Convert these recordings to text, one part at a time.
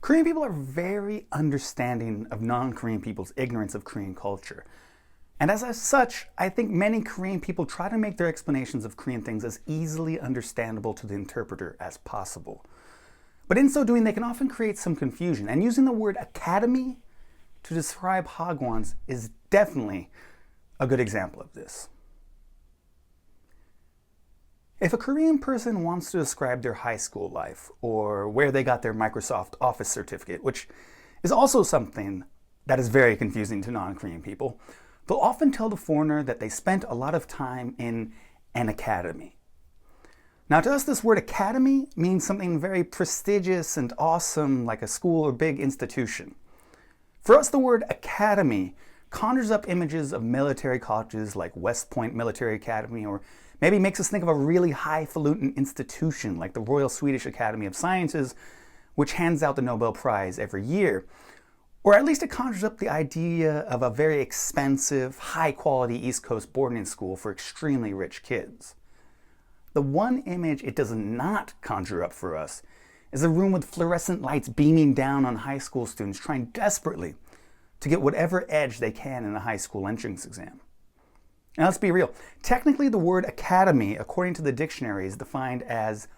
Korean people are very understanding of non-Korean people's ignorance of Korean culture. And as such, I think many Korean people try to make their explanations of Korean things as easily understandable to the interpreter as possible. But in so doing, they can often create some confusion, and using the word academy to describe hagwons is definitely a good example of this. If a Korean person wants to describe their high school life or where they got their Microsoft Office certificate, which is also something that is very confusing to non-Korean people, they'll often tell the foreigner that they spent a lot of time in an academy. Now, to us, this word academy means something very prestigious and awesome, like a school or big institution. For us, the word academy conjures up images of military colleges like West Point Military Academy, or maybe makes us think of a really highfalutin institution like the Royal Swedish Academy of Sciences, which hands out the Nobel Prize every year. Or at least it conjures up the idea of a very expensive, high-quality East Coast boarding school for extremely rich kids. The one image it does not conjure up for us is a room with fluorescent lights beaming down on high school students trying desperately to get whatever edge they can in a high school entrance exam. Now let's be real. Technically, the word academy, according to the dictionary, is defined as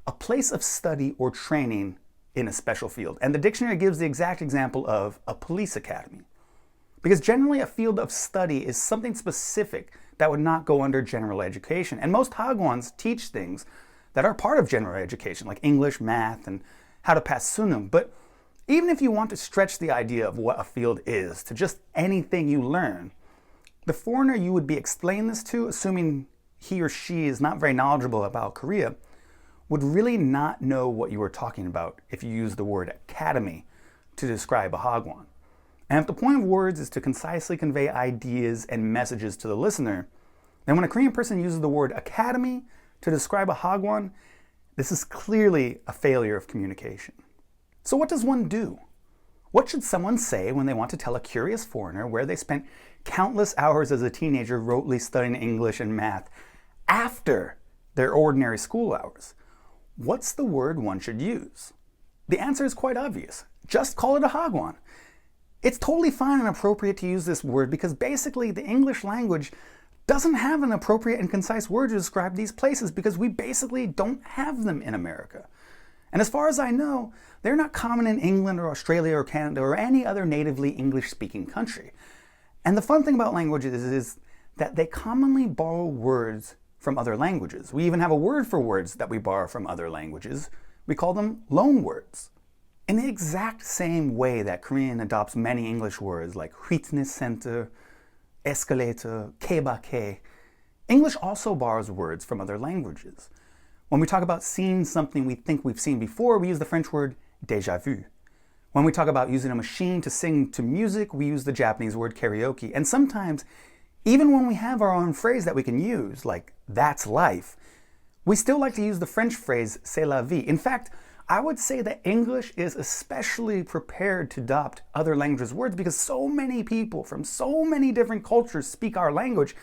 a place of study or training in a special field. And the dictionary gives the exact example of a police academy. Because generally a field of study is something specific that would not go under general education. And most hagwons teach things that are part of general education, like English, math, and how to pass sunum. But even if you want to stretch the idea of what a field is to just anything you learn, the foreigner you would be explaining this to, assuming he or she is not very knowledgeable about Korea, would really not know what you were talking about if you use the word academy to describe a hagwon. And if the point of words is to concisely convey ideas and messages to the listener, then when a Korean person uses the word academy to describe a hagwon, this is clearly a failure of communication. So what does one do? What should someone say when they want to tell a curious foreigner where they spent countless hours as a teenager rotely studying English and math after their ordinary school hours? What's the word one should use? The answer is quite obvious. Just call it a hagwon. It's totally fine and appropriate to use this word because basically the English language doesn't have an appropriate and concise word to describe these places because we basically don't have them in America. And as far as I know, they're not common in England or Australia or Canada or any other natively English-speaking country. And the fun thing about languages is that they commonly borrow words from other languages. We even have a word for words that we borrow from other languages. We call them loan words. In the exact same way that Korean adopts many English words like fitness center, escalator, keibake, English also borrows words from other languages. When we talk about seeing something we think we've seen before, we use the French word déjà vu. When we talk about using a machine to sing to music, we use the Japanese word karaoke. And sometimes, even when we have our own phrase that we can use, like that's life, we still like to use the French phrase c'est la vie. In fact, I would say that English is especially prepared to adopt other languages' words because so many people from so many different cultures speak our language,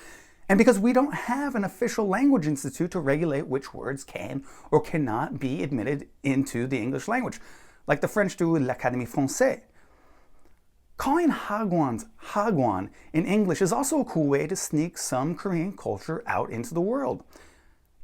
and because we don't have an official language institute to regulate which words can or cannot be admitted into the English language, like the French do with l'Académie Française. Calling hagwons hagwon in English is also a cool way to sneak some Korean culture out into the world.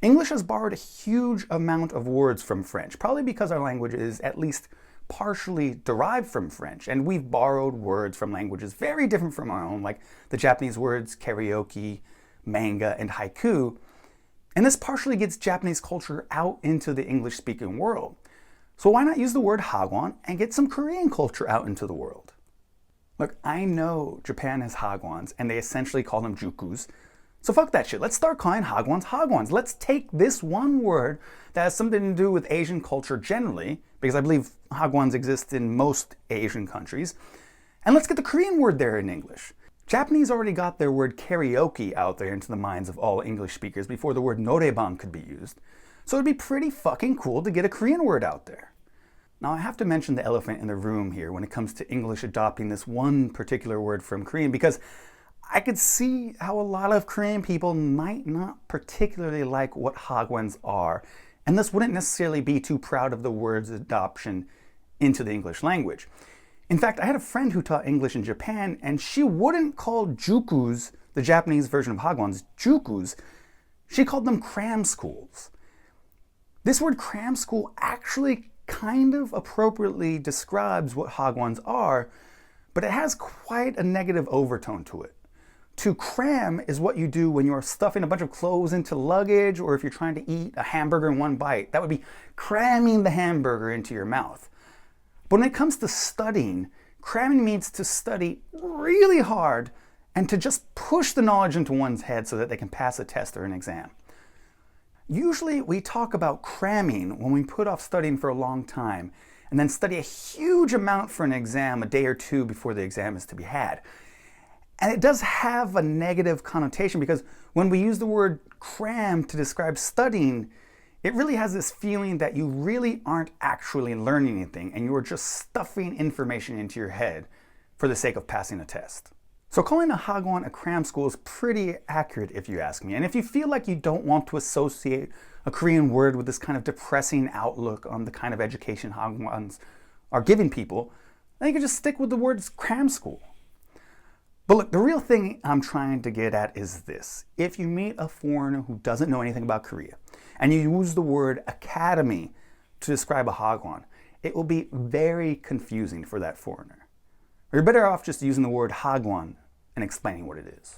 English has borrowed a huge amount of words from French, probably because our language is at least partially derived from French, and we've borrowed words from languages very different from our own, like the Japanese words karaoke, manga, and haiku, and this partially gets Japanese culture out into the English-speaking world. So why not use the word hagwon and get some Korean culture out into the world? Look, I know Japan has hagwons, and they essentially call them jukus, so fuck that shit. Let's start calling hagwons hagwons. Let's take this one word that has something to do with Asian culture generally, because I believe hagwons exist in most Asian countries, and let's get the Korean word there in English. Japanese already got their word karaoke out there into the minds of all English speakers before the word noraebang could be used, so it'd be pretty fucking cool to get a Korean word out there. Now I have to mention the elephant in the room here when it comes to English adopting this one particular word from Korean, because I could see how a lot of Korean people might not particularly like what hagwons are, and thus wouldn't necessarily be too proud of the word's adoption into the English language. In fact, I had a friend who taught English in Japan, and she wouldn't call jukus, the Japanese version of hagwons, jukus. She called them cram schools. This word cram school actually kind of appropriately describes what hagwons are, but it has quite a negative overtone to it. To cram is what you do when you're stuffing a bunch of clothes into luggage, or if you're trying to eat a hamburger in one bite. That would be cramming the hamburger into your mouth. But when it comes to studying, cramming means to study really hard and to just push the knowledge into one's head so that they can pass a test or an exam. Usually we talk about cramming when we put off studying for a long time and then study a huge amount for an exam a day or two before the exam is to be had. And it does have a negative connotation because when we use the word cram to describe studying, it really has this feeling that you really aren't actually learning anything and you're just stuffing information into your head for the sake of passing a test. So calling a hagwon a cram school is pretty accurate if you ask me. And if you feel like you don't want to associate a Korean word with this kind of depressing outlook on the kind of education hagwons are giving people, then you can just stick with the words cram school. But look, the real thing I'm trying to get at is this. If you meet a foreigner who doesn't know anything about Korea, and you use the word academy to describe a hagwon, it will be very confusing for that foreigner. Or you're better off just using the word hagwon and explaining what it is.